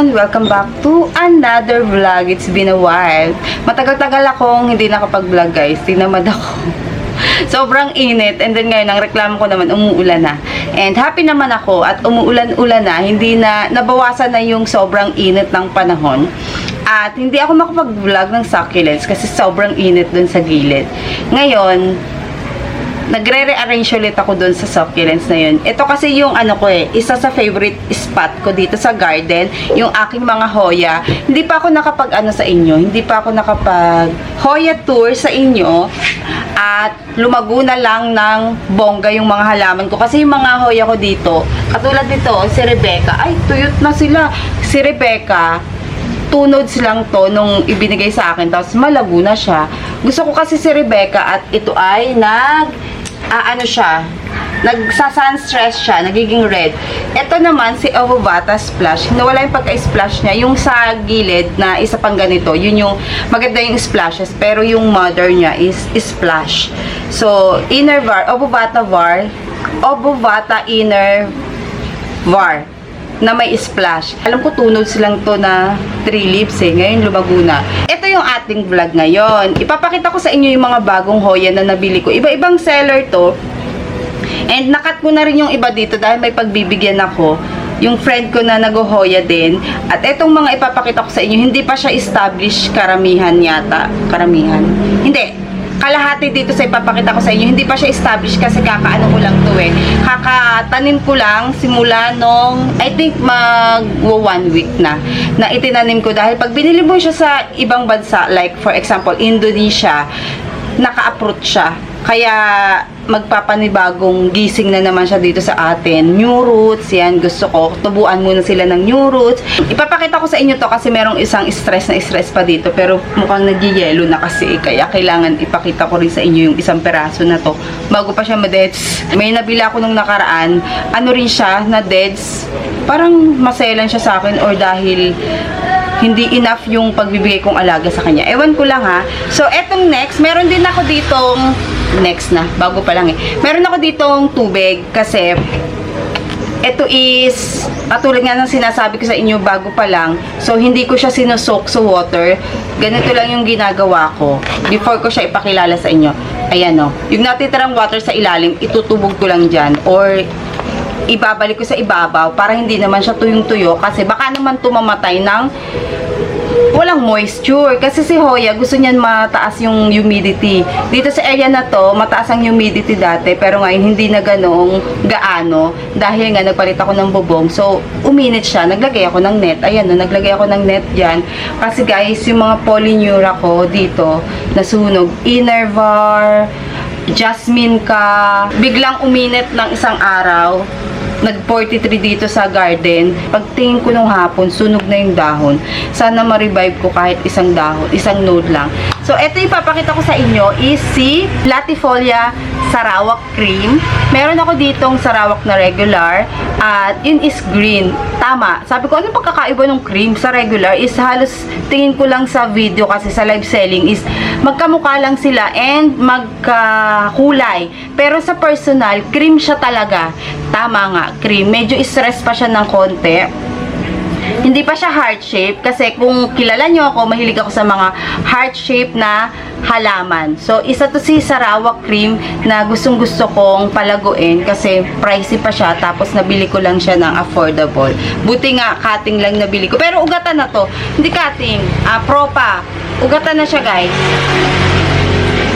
everyone! Welcome back to another vlog. It's been a while. Matagal-tagal akong hindi nakapag-vlog, guys. Tinamad ako. Sobrang init. And then ngayon, ang reklamo ko naman, umuulan na. And happy naman ako at umuulan-ulan na. Hindi na, nabawasan na yung sobrang init ng panahon. At hindi ako makapag-vlog ng succulents kasi sobrang init dun sa gilid. Ngayon, nagre-rearrange ulit ako dun sa succulents na yun. Ito kasi yung ano ko isa sa favorite spot ko dito sa garden, yung aking mga hoya. Hindi pa ako nakapag sa inyo, hindi pa ako nakapag hoya tour sa inyo at lumago na lang ng bongga yung mga halaman ko. Kasi yung mga hoya ko dito, katulad nito, si Rebecca, ay tuyot na sila. Si Rebecca, 2 nodes lang to nung ibinigay sa akin, tapos malago na siya. Gusto ko kasi si Rebecca at ito ay nagsa-sun-stress siya, nagiging red. Ito naman, si Ovovata Splash. Nawala yung pagka-splash niya. Yung sa gilid na isa pang ganito, yun yung maganda yung splashes, pero yung mother niya is splash. So, inner var, Ovovata inner var na may splash. Alam ko 2 nodes lang to na 3 leaves ngayon lumago na. Ito yung ating vlog ngayon. Ipapakita ko sa inyo yung mga bagong hoya na nabili ko. Iba-ibang seller to. And nakat ko na rin yung iba dito dahil may pagbibigyan ako. Yung friend ko na nag-hoya din. At etong mga ipapakita ko sa inyo, hindi pa siya established karamihan yata. Karamihan. Hindi. Kalahati dito sa ipapakita ko sa inyo, hindi pa siya established kasi kakaano ko lang to kakatanim ko lang simula nung I think mag 1 week na itinanim ko dahil pag binili mo siya sa ibang bansa like for example Indonesia, naka-uproot siya. Kaya magpapanibagong gising na naman siya dito sa atin. New roots, yan. Gusto ko, tubuan muna sila ng new roots. Ipapakita ko sa inyo to kasi merong isang stress pa dito. Pero mukhang nagyayelo na kasi. Kaya kailangan ipakita ko rin sa inyo yung isang peraso na to. Bago pa siya ma-deads. May nabila ako nung nakaraan. Ano rin siya, na deads. Parang maselan siya sa akin or dahil hindi enough yung pagbibigay kong alaga sa kanya. Ewan ko lang ha. So, etong next, meron din ako ditong next na, bago pa lang meron ako ditong tubig kasi ito is katulad nga ng sinasabi ko sa inyo bago pa lang, so hindi ko siya sinusok sa water. Ganito lang yung ginagawa ko before ko siya ipakilala sa inyo. Ayan yung natitirang water sa ilalim, itutubog ko lang dyan or ibabalik ko sa ibabaw para hindi naman siya tuyong-tuyo kasi baka naman tumamatay ng walang moisture. Kasi si Hoya, gusto niyan mataas yung humidity. Dito sa area na to, mataas ang humidity dati, pero ngayon hindi na ganong gaano. Dahil nga, nagpalit ako ng bubong. So, uminit siya. Naglagay ako ng net. Ayan, naglagay ako ng net dyan. Kasi guys, yung mga polyneuria ko dito, nasunog. Inner var, jasmine ka. Biglang uminit ng isang araw. Nag-43 dito sa garden. Pagtingin ko nung hapon, sunog na yung dahon. Sana ma-revive ko kahit isang dahon, isang node lang. So, ito ipapakita ko sa inyo is si Platifolia Sarawak Cream. Meron ako ditong Sarawak na regular at yun is green. Tama. Sabi ko, anong pagkakaiba ng cream sa regular is halos tingin ko lang sa video kasi sa live selling is magkamukha lang sila and magkakulay. Pero sa personal, cream siya talaga. Tama nga, cream. Medyo stress pa siya ng konti. Hindi pa siya heart shape kasi kung kilala nyo ako, mahilig ako sa mga heart shape na halaman. So, isa to si Sarawak Cream na gustong-gusto kong palaguin kasi pricey pa siya tapos nabili ko lang siya ng affordable. Buti nga, cutting lang nabili ko. Pero ugatan na to. Hindi cutting, propa. Ugatan na siya, guys.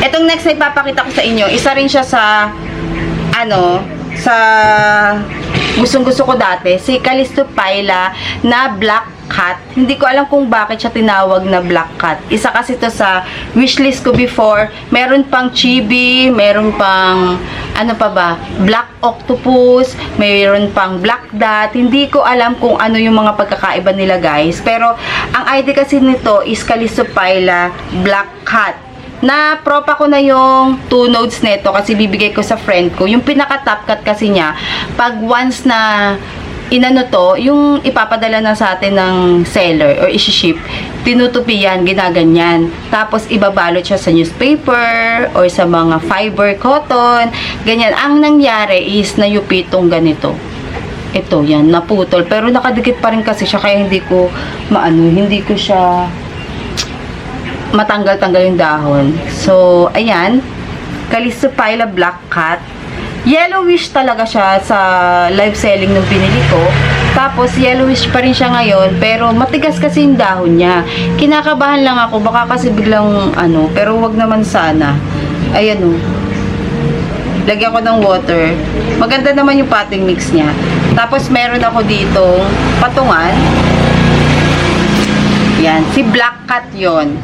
Etong next na ipapakita ko sa inyo, isa rin siya sa gustong-gusto ko dati, si Callisto Pyla na black cat. Hindi ko alam kung bakit siya tinawag na black cat. Isa kasi to sa wishlist ko before. Meron pang chibi, meron pang black octopus, meron pang black dot. Hindi ko alam kung ano yung mga pagkakaiba nila, guys. Pero ang ID kasi nito is Callisto Pyla black cat. Na propa ko na yung 2 nodes nito kasi bibigay ko sa friend ko. Yung pinaka top cut kasi niya, pag once na inano to, yung ipapadala na sa atin ng seller or isi-ship, tinutupi yan, ginaganyan. Tapos ibabalot siya sa newspaper or sa mga fiber cotton, ganyan. Ang nangyari is nayupitong ganito. ito, yan, naputol. Pero nakadikit pa rin kasi siya, kaya hindi ko hindi ko siya matanggal-tanggal yung dahon. So, ayan, Calistophylla Black Cat. Yellowish talaga siya sa live selling nung binili ko. Tapos, yellowish pa rin siya ngayon, pero matigas kasi yung dahon niya. Kinakabahan lang ako, baka kasi biglang, pero wag naman sana. Ayan o. Lagyan ko ng water. Maganda naman yung potting mix niya. Tapos, meron ako dito patungan. Yan. Si Black Cat yon.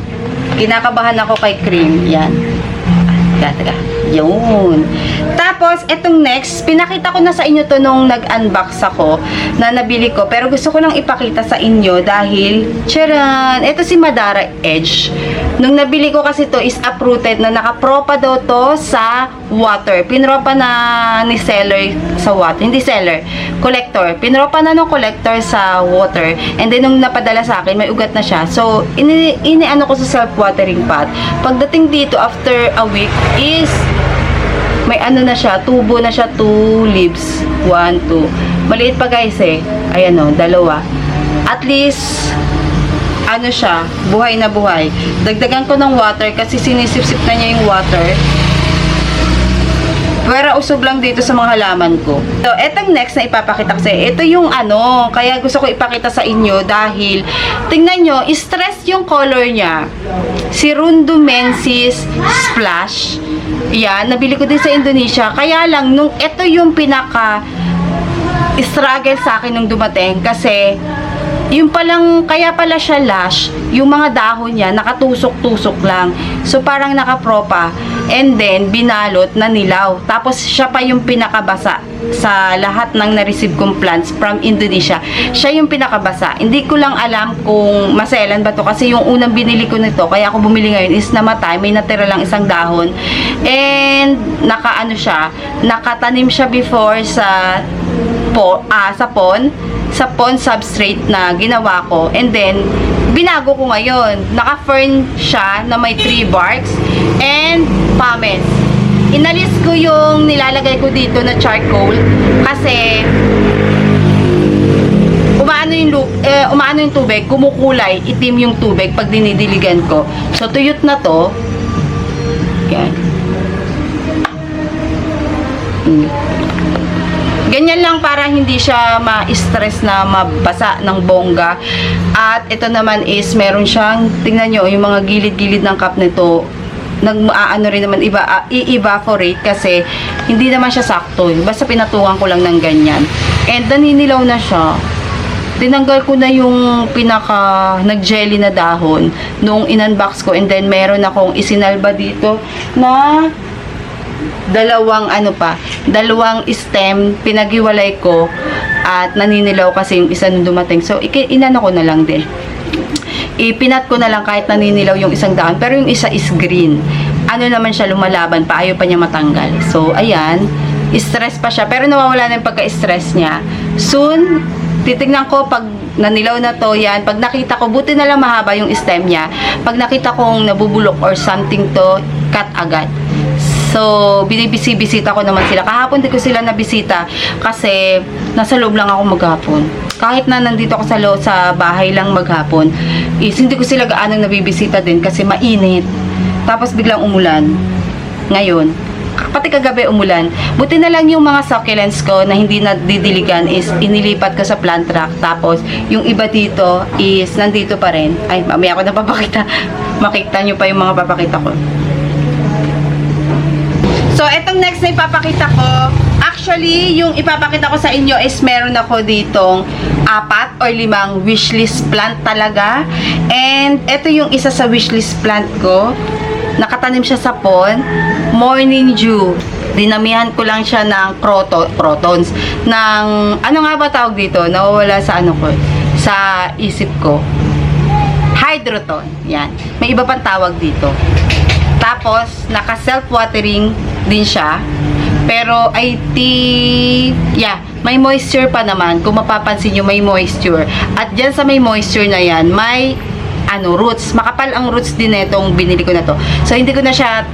Kinakabahan ako kay Cream. Yan. Taga. Yun. Tapos, etong next, pinakita ko na sa inyo to nung nag-unbox ako na nabili ko. Pero gusto ko lang ipakita sa inyo dahil, charan! Ito si Madara Edge. Nung nabili ko kasi to is uprooted na nakapropa daw to sa water. Pinropa na ni seller sa water. Hindi seller. Collector. Pinropa na ng collector sa water. And then, nung napadala sa akin, may ugat na siya. So, ini-ano ko sa self-watering pot. Pagdating dito, after a week, is may na siya, tubo na siya, 2 leaves. 1, 2. Maliit pa guys eh. Ayan o, 2. At least, siya, buhay na buhay. Dagdagan ko ng water kasi sinisip-sip na niya yung water. Pero usog lang dito sa mga halaman ko. So, etong next na ipapakita ko sa inyo. Ito yung kaya gusto ko ipakita sa inyo dahil, tingnan nyo, stress yung color niya. Si Rundumensis Splash. Yan, nabili ko din sa Indonesia. Kaya lang, ito yung struggle sa akin nung dumating. Kasi, yung palang, kaya pala siya lash, yung mga dahon niya, nakatusok-tusok lang. So, parang nakapropa. And then, binalot na nilaw. Tapos, siya pa yung pinakabasa sa lahat ng na-receive kong plants from Indonesia. Siya yung pinakabasa. Hindi ko lang alam kung maselan ba to kasi yung unang binili ko nito, kaya ako bumili ngayon is namatay. May natira lang isang dahon. And, nakatanim siya before sa pond substrate na ginawa ko, and then binago ko ngayon. Naka-fern siya na may 3 barks and pumice. Inalis ko yung nilalagay ko dito na charcoal kasi umaano yung tubig, kumukulay, itim yung tubig pag dinidiligan ko. So tuyot na to. Yan. Ganyan lang para hindi siya ma-stress na mabasa ng bongga. At ito naman is meron siyang, tingnan nyo, yung mga gilid-gilid ng cup nito, rin naman, i-evaporate kasi hindi naman siya sakto. Basta pinatungan ko lang ng ganyan. And naninilaw na siya. Tinanggal ko na yung nag-jelly na dahon nung in-unbox ko, and then meron akong isinalba dito na dalawang stem, pinaghiwalay ko at naninilaw kasi yung isa nung dumating. So, inano ko na lang din. Ipinat ko na lang kahit naninilaw yung isang dahon, pero yung isa is green. Naman siya, lumalaban pa, ayaw pa niya matanggal. So, ayan, stress pa siya, pero nawawala na yung pagka-stress niya. Soon, titignan ko pag nanilaw na to, yan. Pag nakita ko, buti na lang mahaba yung stem niya. Pag nakita kong nabubulok or something to, cut agad. So, binibisita ko naman sila. Kahapon di ko sila nabisita kasi nasa loob lang ako maghapon. Kahit na nandito ako sa bahay lang maghapon, hindi ko sila gaano nabibisita din kasi mainit. Tapos biglang umulan. Ngayon, pati kagabi umulan. Buti na lang yung mga succulents ko na hindi nadidiligan is inilipat ko sa plant rack. Tapos, yung iba dito is nandito pa rin. Ay, mamaya ako na papakita. Makita nyo pa yung mga papakita ko. So, etong next na ipapakita ko, actually, yung ipapakita ko sa inyo is meron ako ditong 4 or 5 wishlist plant talaga. And, ito yung isa sa wishlist plant ko. Nakatanim siya sa pond. Morning Dew. Dinamihan ko lang siya ng protons. Ano nga ba tawag dito? Nawawala sa sa isip ko. Hydroton. Yan. May iba pang tawag dito. Tapos, naka-self-watering din siya. Pero, may moisture pa naman. Kung mapapansin nyo, may moisture. At dyan sa may moisture na yan, may, roots. Makapal ang roots din itong binili ko na to. So, hindi ko na siya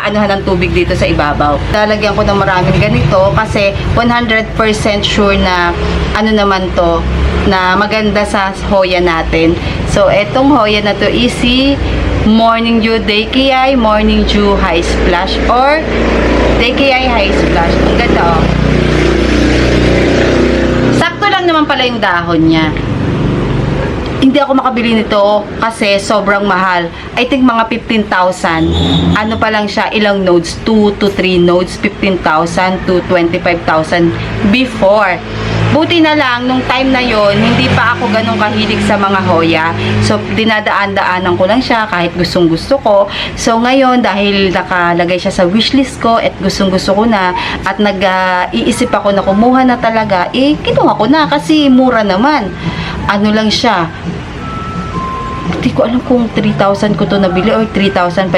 pag-aanuhan ng tubig dito sa ibabaw. Lalagyan ko ng maraming ganito kasi 100% sure na ano naman to, na maganda sa Hoya natin. So, etong Hoya na to is si Morning Dew Day Kiyay, Morning Dew High Splash or Day Kiyay High Splash. Ang ganda, oh. Sakto lang naman pala yung dahon niya. Hindi ako makabili nito kasi sobrang mahal. I think mga 15,000. Ano pa lang siya, ilang nodes? 2 to 3 nodes, 15,000 to 25,000 before. Buti na lang, nung time na yon hindi pa ako ganun kahilig sa mga Hoya. So, dinadaan-daanan ko lang siya kahit gustong-gusto ko. So, ngayon, dahil nakalagay siya sa wishlist ko at gustong-gusto ko na at nag-iisip ako na kumuha na talaga, kinuha ko na kasi mura naman. Ano lang siya, hindi ko alam kung 3,000 ko to nabili or 3,500.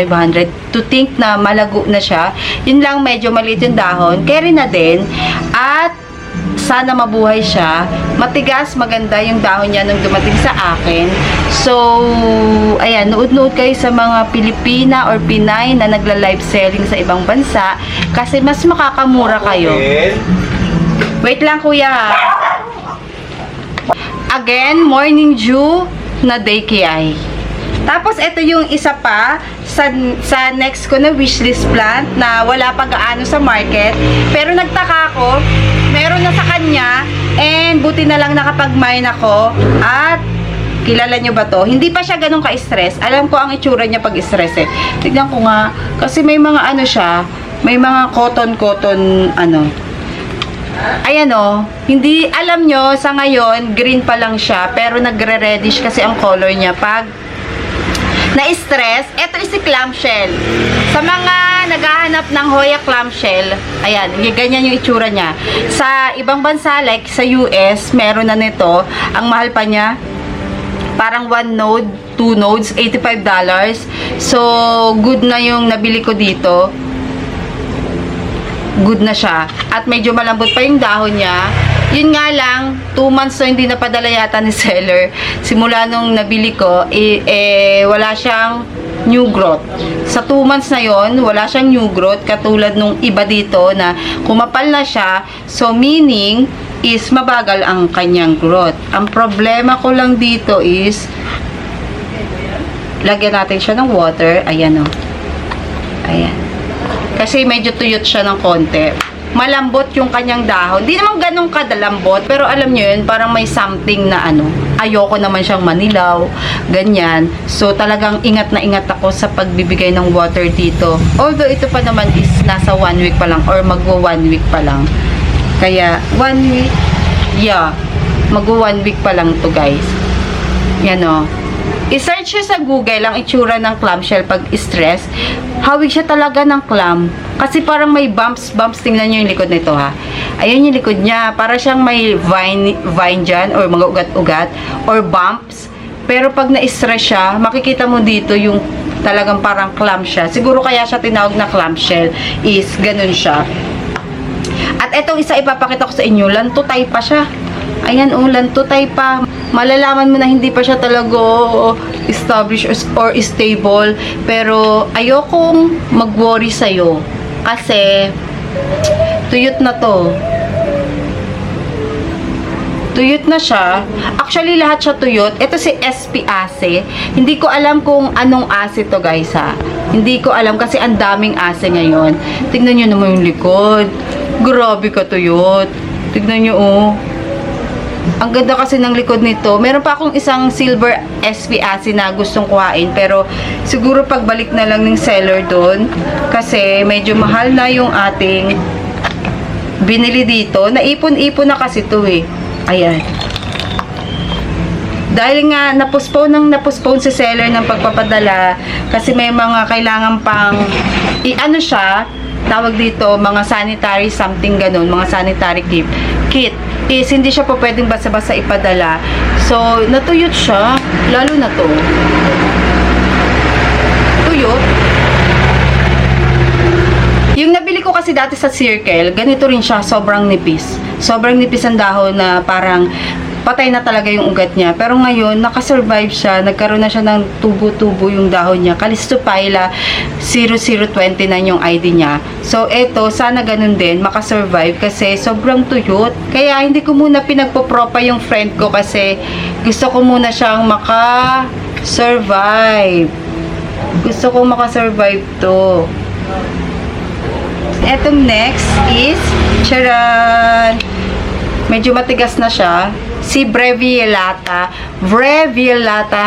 To think na malago na siya, yun lang, medyo maliit yung dahon, carry na din, at sana mabuhay siya. Matigas, maganda yung dahon niya nung dumating sa akin. So, ayan, nood-nood kayo sa mga Pilipina or Pinay na nagla-live selling sa ibang bansa kasi mas makakamura kayo. Wait lang, kuya, ha? Again, Morning Dew na Day Kiyay. Tapos, ito yung isa pa sa next ko na wishlist plant na wala pa gaano sa market. Pero nagtaka ako, meron na sa kanya, and buti na lang nakapag-mine ako. At, kilala nyo ba to? Hindi pa siya ganun ka-stress. Alam ko ang itsura niya pag-stress eh. Tignan ko nga, kasi may mga ano siya, may mga cotton, ano. Ayan o, hindi, alam nyo, sa ngayon, green pa lang siya, pero nagre-reddish kasi ang color niya pag na-stress. Ito is si clamshell. Sa mga naghahanap ng Hoya clamshell, ayan, ganyan yung itsura niya. Sa ibang bansa, like sa US, meron na nito. Ang mahal pa niya, parang 1 node, 2 nodes, $85. So, good na yung nabili ko dito. Good na siya. At medyo malambot pa yung dahon niya. Yun nga lang, 2 months na hindi napadala yata ni seller. Simula nung nabili ko, wala siyang new growth. Sa 2 months na yon, wala siyang new growth. Katulad nung iba dito na kumapal na siya. So, meaning is mabagal ang kanyang growth. Ang problema ko lang dito is lagyan natin siya ng water. Ayan o. Ayan. Kasi medyo tuyot siya ng konti. Malambot yung kanyang dahon. Di naman ganun kadalambot, pero alam nyo yun, parang may something na ano. Ayoko naman siyang manilaw, ganyan. So, talagang ingat na ingat ako sa pagbibigay ng water dito. Although, ito pa naman is nasa 1 week pa lang or magwa 1 week pa lang. Kaya, 1 week, yeah, magwa 1 week pa lang to guys. Yan o. I-search siya sa Google ang itsura ng clamshell pag stress. Hawig siya talaga ng clam. Kasi parang may bumps. Tingnan nyo yung likod nito ha. Ayun yung likod niya. Para siyang may vine dyan or mga ugat-ugat or bumps. Pero pag na-stress siya, makikita mo dito yung talagang parang clam siya. Siguro kaya siya tinawag na clamshell is ganun siya. At etong isa ipapakita ko sa inyo. Lantutay pa siya. Ayan o, lantutay pa. Malalaman mo na hindi pa siya talaga established or stable. Pero ayokong mag-worry sa'yo. Kasi tuyot na to. Tuyot na siya. Actually, lahat siya tuyot. Ito si SP Ase. Hindi ko alam kung anong ase to guys ha. Hindi ko alam kasi ang daming ase ngayon. Tignan nyo naman yung likod. Grabe ka tuyot. Tignan nyo oh. Ang ganda kasi ng likod nito. Meron pa akong isang silver SP Ase na gustong kuhain. Pero siguro pagbalik na lang ng seller doon. Kasi medyo mahal na yung ating binili dito. Naipon-ipon na kasi to eh. Ayan. Dahil nga na-postpone si seller ng pagpapadala. Kasi may mga kailangan pang i-ano siya. Tawag dito, mga sanitary something ganun. Mga sanitary kit. Is hindi siya po pwedeng basta-basta ipadala. So, natuyot siya. Lalo na to. Tuyot. Yung nabili ko kasi dati sa Circle, ganito rin siya. Sobrang nipis. Sobrang nipis ang dahon na parang patay na talaga yung ugat niya. Pero ngayon, nakasurvive siya. Nagkaroon na siya ng tubo-tubo yung dahon niya. Calistophylla 0029 yung ID niya. So, eto, sana ganun din, makasurvive kasi sobrang tuyot. Kaya, hindi ko muna pinagpopropa yung friend ko kasi gusto ko muna siyang makasurvive. Gusto ko makasurvive to. Etong next is, charan! Medyo matigas na siya. Si Breviolata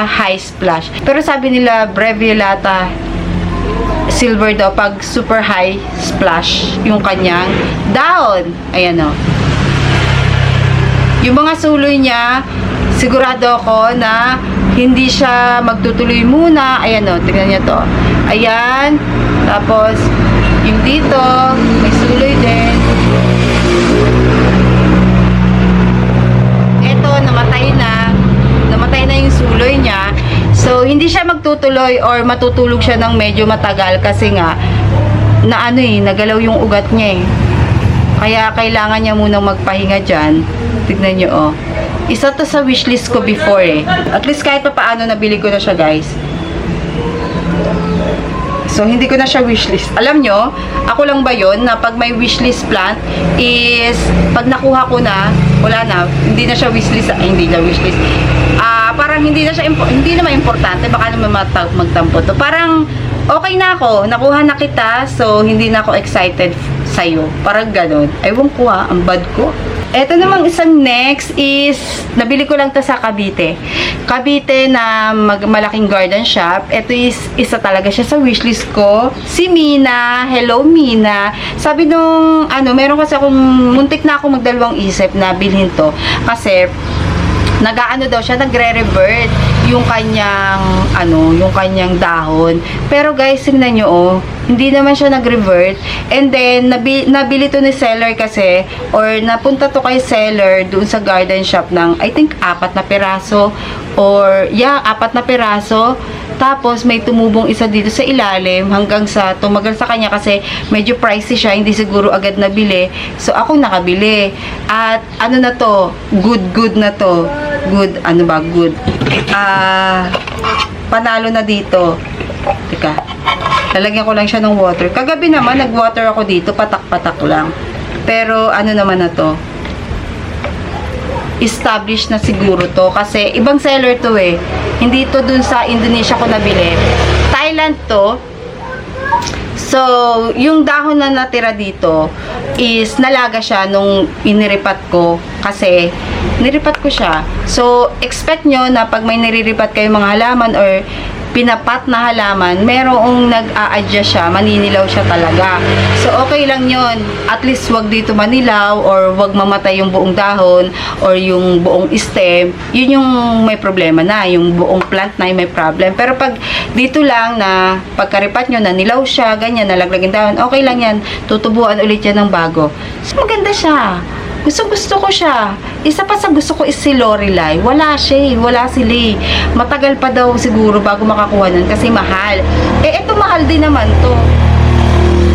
High Splash. Pero sabi nila Breviolata Silver daw pag super high splash yung kanyang dahon. Ayan o. Yung mga suloy niya, sigurado ako na hindi siya magtutuloy muna. Ayan o, tingnan niyo to. Ayan. Tapos, yung dito, may suloy din. Namatay na yung suloy niya. So, hindi siya magtutuloy or matutulog siya ng medyo matagal kasi nga, nagalaw yung ugat niya eh. Kaya, kailangan niya munang magpahinga dyan. Tignan nyo, oh. Isa to sa wishlist ko before eh. At least kahit pa paano, nabili ko na siya, guys. So, hindi ko na siya wishlist. Alam nyo, ako lang ba yun na pag may wishlist plant is, pag nakuha ko na, wala na, hindi na siya wishlist. Ay, hindi na wishlist. Parang hindi na siya, hindi naman importante, baka naman magtampo to. Parang, okay na ako, nakuha na kita, so, hindi na ako excited sa'yo. Parang ganun. Ewan ko ang bad ko. Ito namang isang next is, nabili ko lang to sa Cavite. Cavite na malaking garden shop. Ito is, isa talaga siya sa wishlist ko. Si Mina. Hello, Mina. Sabi nung, meron kasi akong, muntik na ako magdalawang isip na bilhin to. Kasi, daw siya, nagre-revert yung kanyang, yung kanyang dahon. Pero guys, tingnan nyo, oh, hindi naman siya nag-revert. And then, nabili to ni seller kasi, or napunta to kay seller doon sa garden shop ng, I think, 4 na piraso. Or, 4 na piraso. Tapos, may tumubong isa dito sa ilalim hanggang sa tumagal sa kanya kasi medyo pricey siya, hindi siguro agad nabili. So, ako nakabili. At, na to? Good na to. Good, good. Panalo na dito. Teka. Lalagyan ko lang siya ng water. Kagabi naman, nag-water ako dito, patak-patak lang. Pero, naman na to? Established na siguro to kasi ibang seller to eh. Hindi to dun sa Indonesia ko nabili. Thailand to. So, yung dahon na natira dito is nalaga siya nung iniripat ko kasi niripat ko siya. So, expect nyo na pag may niriripat kayo mga halaman or pinapat na halaman, merong nag-a-adjust siya, maninilaw siya talaga. So, okay lang yon. At least, wag dito manilaw or wag mamatay yung buong dahon or yung buong stem. Yun yung may problema na. Yung buong plant na yung may problem. Pero pag dito lang na pagkaripat nyo, nanilaw siya, ganyan, nalaglagin dahon, okay lang yan. Tutubuan ulit yan ng bago. So, maganda siya. Gusto ko siya. Isa pa sa gusto ko is si Lorelei. Wala siya eh. Wala sila eh. Matagal pa daw siguro bago makakuha nun kasi mahal. Ito mahal din naman to.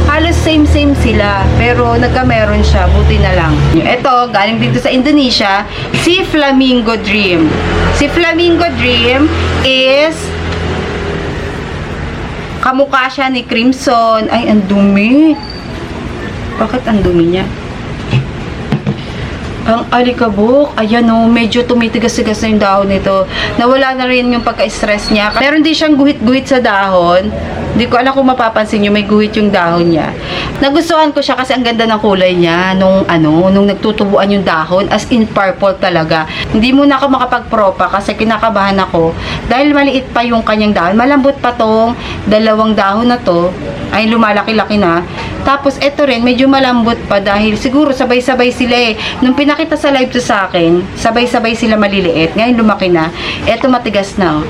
Halos same sila. Pero nagkameron siya. Buti na lang. Ito, galing dito sa Indonesia, si Flamingo Dream. Si Flamingo Dream is kamukha siya ni Crimson. Ay, ang dumi. Bakit ang dumi niya? Ang alikabok, ayan o, medyo tumitigas-tigas na yung dahon nito. Nawala na rin yung pagka-stress niya. Meron din siyang guhit-guhit sa dahon. Hindi ko alam kung mapapansin nyo, may guhit yung dahon niya. Nagustuhan ko siya kasi ang ganda ng kulay niya nung nagtutubuan yung dahon, as in purple talaga. Hindi muna ako makapag-propa kasi kinakabahan ako. Dahil maliit pa yung kanyang dahon, malambot pa tong dalawang dahon na to. Ay, lumalaki-laki na. Tapos, eto rin, medyo malambot pa dahil siguro sabay-sabay sila eh. Nung pinakita sa live to sa akin, sabay-sabay sila maliliit. Ngayon, lumaki na. Eto, matigas na. Oh.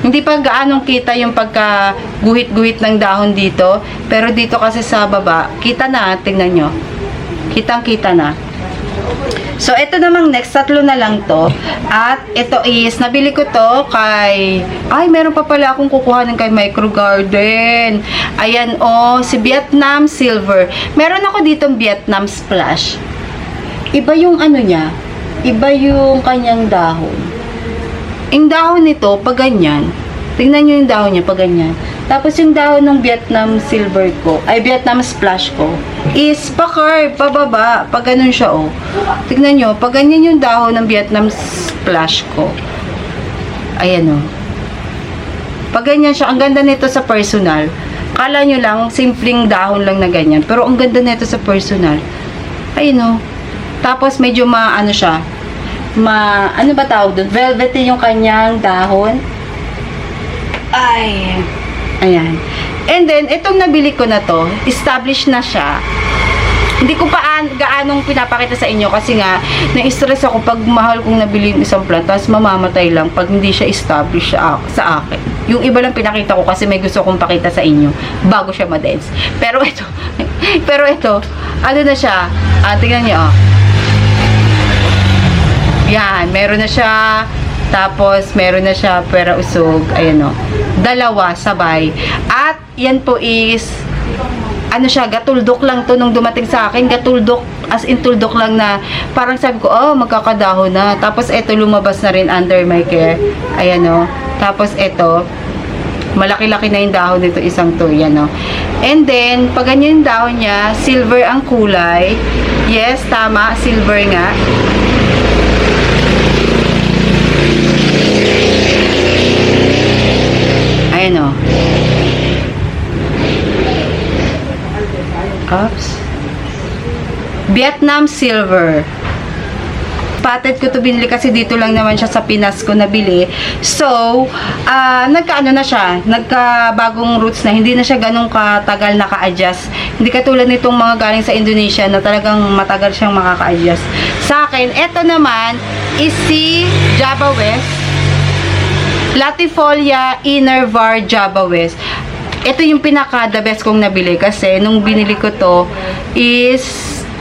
Hindi pa gaanong kita yung pagka guhit-guhit ng dahon dito. Pero dito kasi sa baba, kita na, tingnan nyo. Kitang-kita na. So, ito namang next, 3 na lang to. At ito is, nabili ko to kay, meron pa pala akong kukuhanin kay Micro Garden. Ayan si Vietnam Silver. Meron ako ditong Vietnam Splash. Iba yung niya. iba yung kanyang dahon. Yung dahon nito, pag ganyan, tingnan nyo yung dahon niya, pag ganyan. Tapos yung dahon ng Vietnam Silver ko, ay Vietnam Splash ko, is pa-curve, pababa, pag ganun siya, oh. Tingnan nyo, pag ganyan yung dahon ng Vietnam Splash ko. Ayan, oh. Pag ganyan siya, ang ganda nito sa personal. Kala nyo lang, simpleng dahon lang na ganyan. Pero ang ganda nito sa personal. Ayun, oh. Tapos medyo ano siya, ano ba tawag doon? Velvety yung kanyang dahon. Ay, ayan. And then, itong nabili ko na to, established na siya. Hindi ko pa gaanong pinapakita sa inyo kasi nga, na-stress ako pag mahal kong nabili yung isang plant, tapos mamamatay lang pag hindi siya established sa akin. Yung iba lang pinakita ko kasi may gusto kong pakita sa inyo bago siya ma-dense. Pero ito, ano na siya? Tingnan niyo, oh. Yan, meron na siya. Tapos, meron na siya pera usog. Ayan, o. Dalawa, sabay. At, yan po is, ano siya, gatuldok lang to nung dumating sa akin. Gatuldok, as in tuldok lang na, parang sabi ko, oh, magkakadahon na. Tapos, eto, lumabas na rin under my care. Ayan, o. Tapos, eto, malaki-laki na yung dahon nito, isang to. Yan, o. And then, pag ganyan yung dahon niya, silver ang kulay. Yes, tama, silver nga. Ayan, o. Oops. Vietnam Silver. Patent ko to binili kasi dito lang naman siya sa Pinas ko nabili. So, nagkaano na siya, nagkabagong roots na, hindi na siya ganun katagal naka-adjust. Hindi katulad nitong mga galing sa Indonesia na talagang matagal siyang makaka-adjust. Sa akin, eto naman is si Java West. Latifolia Inner Var Java West. Ito yung pinaka-the best kong nabili kasi nung binili ko to is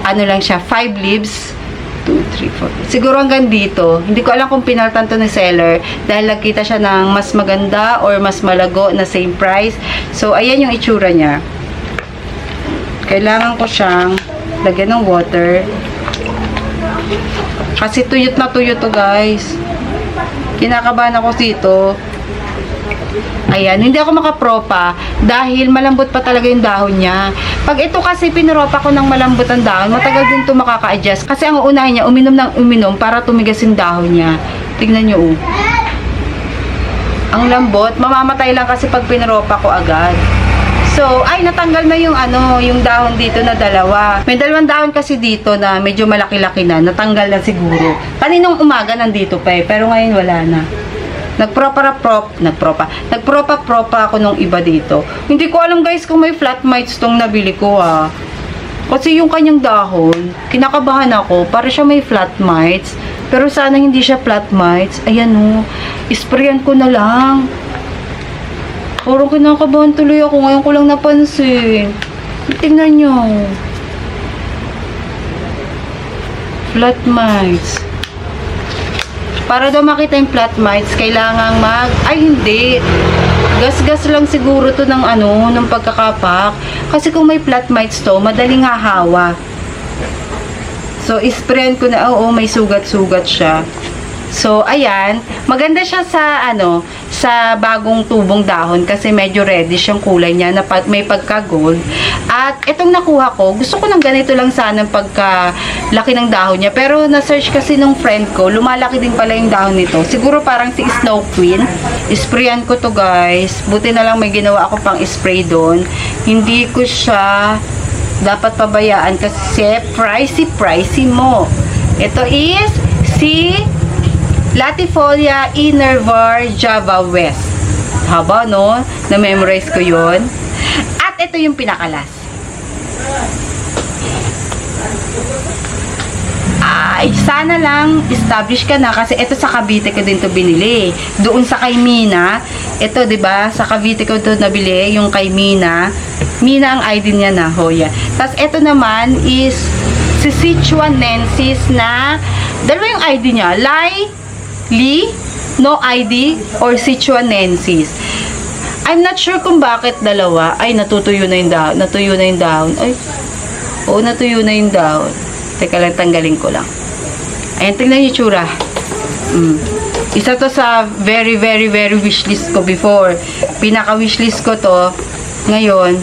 ano lang siya, 5 leaves. 2, 3, 4. Siguro hanggang dito. Hindi ko alam kung pinaltan to ni seller dahil nagkita siya ng mas maganda or mas malago na same price. So, ayan yung itsura niya. Kailangan ko siyang lagyan ng water. Kasi tuyot na tuyot to, guys. Kinakabahan ako dito. Ayan, hindi ako makapropa dahil malambot pa talaga yung dahon niya. Pag ito kasi pinropa ko ng malambot ang dahon, matagal din ito makaka-adjust. Kasi ang uunahin niya, uminom ng uminom para tumigas yung dahon niya. Tingnan nyo, oh. Ang lambot, mamamatay lang kasi pag pinropa ko agad. So, ay, natanggal na yung yung dahon dito na dalawa. May dalawang dahon kasi dito na medyo malaki-laki na. Natanggal na siguro. Kaninong umaga nandito pa eh, pero ngayon wala na. Nagpropa ako nung iba dito. Hindi ko alam, guys, kung may flat mites tong nabili ko, ah. Kasi yung kanyang dahon, kinakabahan ako, para siya may flat mites. Pero sana hindi siya flat mites. Ayan, oh. Isprayan ko na lang. Parang kinakabahan tuloy ako. Ngayon ko lang napansin. Tingnan nyo. Flat mites. Para daw makita yung flat mites, kailangan ay hindi. Gas-gas lang siguro to ng ng pagkakapak. Kasi kung may flat mites to, madaling hahawa. So, isprayan ko na, oo, may sugat-sugat siya. So, ayan. Maganda siya sa, sa bagong tubong dahon kasi medyo reddish yung kulay niya na may pagka-gold. At itong nakuha ko, gusto ko ng ganito lang sana pagka-laki ng dahon niya. Pero na-search kasi nung friend ko, lumalaki din pala yung dahon nito. Siguro parang si Snow Queen. Isprayan ko to, guys. Buti na lang may ginawa ako pang spray doon. Hindi ko siya dapat pabayaan kasi pricey mo. Ito is si Latifolia Inner Var Java West. Haba, no? Na-memorize ko yon. At ito yung pinakalas. Ay, sana lang establish ka na kasi ito sa Cavite ko din to binili. Doon sa kay Mina, ito 'di ba? Sa Cavite ko to nabili yung kay Mina. Mina ang ID niya na, Hoya. Tapos ito naman is si Sichuanensis na dalawa yung ID niya, Lee, no ID, or Sichuanensis. I'm not sure kung bakit dalawa. Ay, natutuyo na yung dahon. Natuyo na yung dahon. Ay, oo, natuyo na yung dahon. Teka lang, tanggalin ko lang. Ayan, tingnan yung tsura. Isa to sa very, very, very wishlist ko before. Pinaka-wishlist ko to. Ngayon,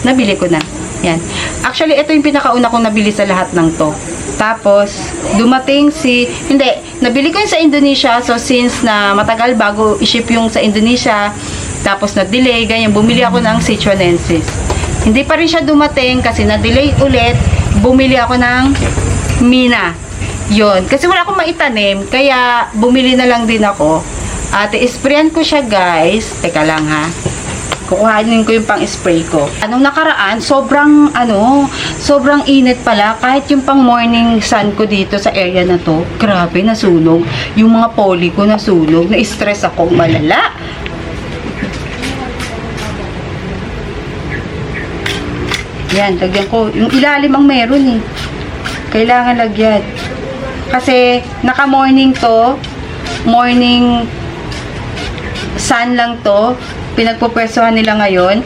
nabili ko na. Yan. Actually, ito yung pinakauna kong nabili sa lahat ng to. Tapos, dumating hindi, nabili ko yung sa Indonesia. So, since na matagal bago i-ship yung sa Indonesia, tapos na-delay, ganyan, bumili ako ng Sichuanensis. Hindi pa rin siya dumating kasi na-delay ulit. Bumili ako ng Mina. Yun. Kasi wala akong maitanim, kaya bumili na lang din ako. At i-sprayan ko siya, guys. Teka lang, ha. Kukuhanin ko yung pang-spray ko. Anong nakaraan, sobrang init pala. Kahit yung pang morning sun ko dito sa area na to, grabe, nasunog. Yung mga poly ko nasunog. Na-stress ako malala. Yan, lagyan ko. Yung ilalim ang meron eh. Kailangan lagyan. Kasi, naka-morning to. Morning sun lang to. Pinagpupwestuhan nila ngayon.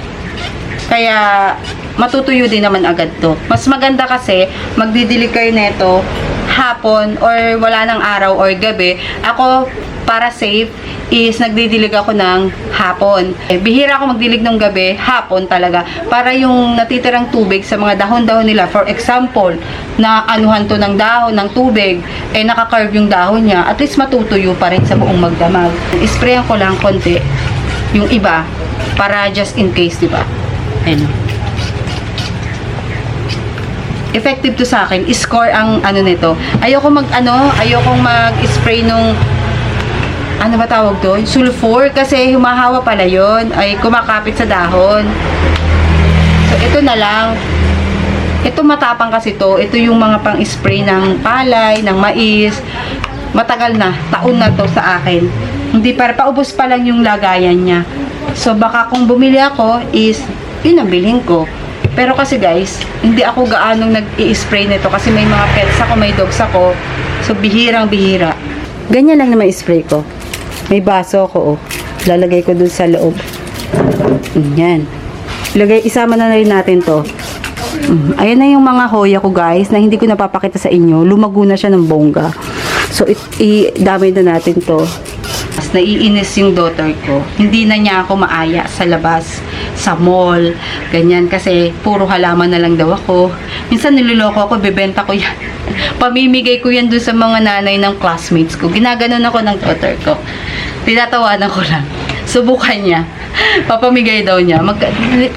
Kaya, matutuyo din naman agad to. Mas maganda kasi, magdidilig kayo neto hapon or wala ng araw or gabi. Ako, para safe, is nagdidilig ako ng hapon. Bihira ako magdilig ng gabi, hapon talaga. Para yung natitirang tubig sa mga dahon-dahon nila, for example, na anuhan to ng dahon, ng tubig, nakakarve yung dahon niya, at least matutuyo pa rin sa buong magdamag. Isprayan ko lang konti yung iba, para just in case, diba? Ayun. Effective to sa akin. Score ang nito. Ayokong mag-spray nung ano ba tawag doon? Sulfur. Kasi humahawa pala yun. Ay kumakapit sa dahon. So, ito na lang. Ito matapang kasi to. Ito yung mga pang-spray ng palay, ng mais. Matagal na. Taon na to sa akin. Hindi para paubos pa lang yung lagayan niya. So, baka kung bumili ako is, yun ang bilhin ko. Pero kasi guys, hindi ako gaanong nag-i-spray nito kasi may mga pets ako, may dogs ako. So, bihirang-bihira. Ganyan lang naman i-spray ko. May baso ako, oh. Lalagay ko dun sa loob. Yan. Isama na rin natin to. Ayan na yung mga hoya ko, guys, na hindi ko napapakita sa inyo. Lumago na siya ng bongga. So, damay na natin to. Mas naiinis yung daughter ko. Hindi na niya ako maaya sa labas, sa mall, ganyan. Kasi, puro halaman na lang daw ako. Minsan, niloloko ako, bebenta ko yan. Pamimigay ko yan dun sa mga nanay ng classmates ko. Ginaganon ako ng daughter ko. Tinatawanan ko lang. Subukan niya. Papamigay daw niya.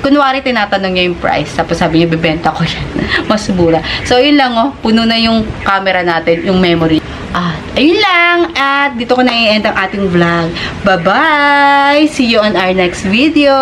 Kunwari, tinatanong niya yung price. Tapos sabi niya, bebenta ko yan. Mas mura. So, yun lang, oh. Puno na yung camera natin, yung memory. At, ayun lang. At, dito ko na i-end ang ating vlog. Bye-bye! See you on our next video!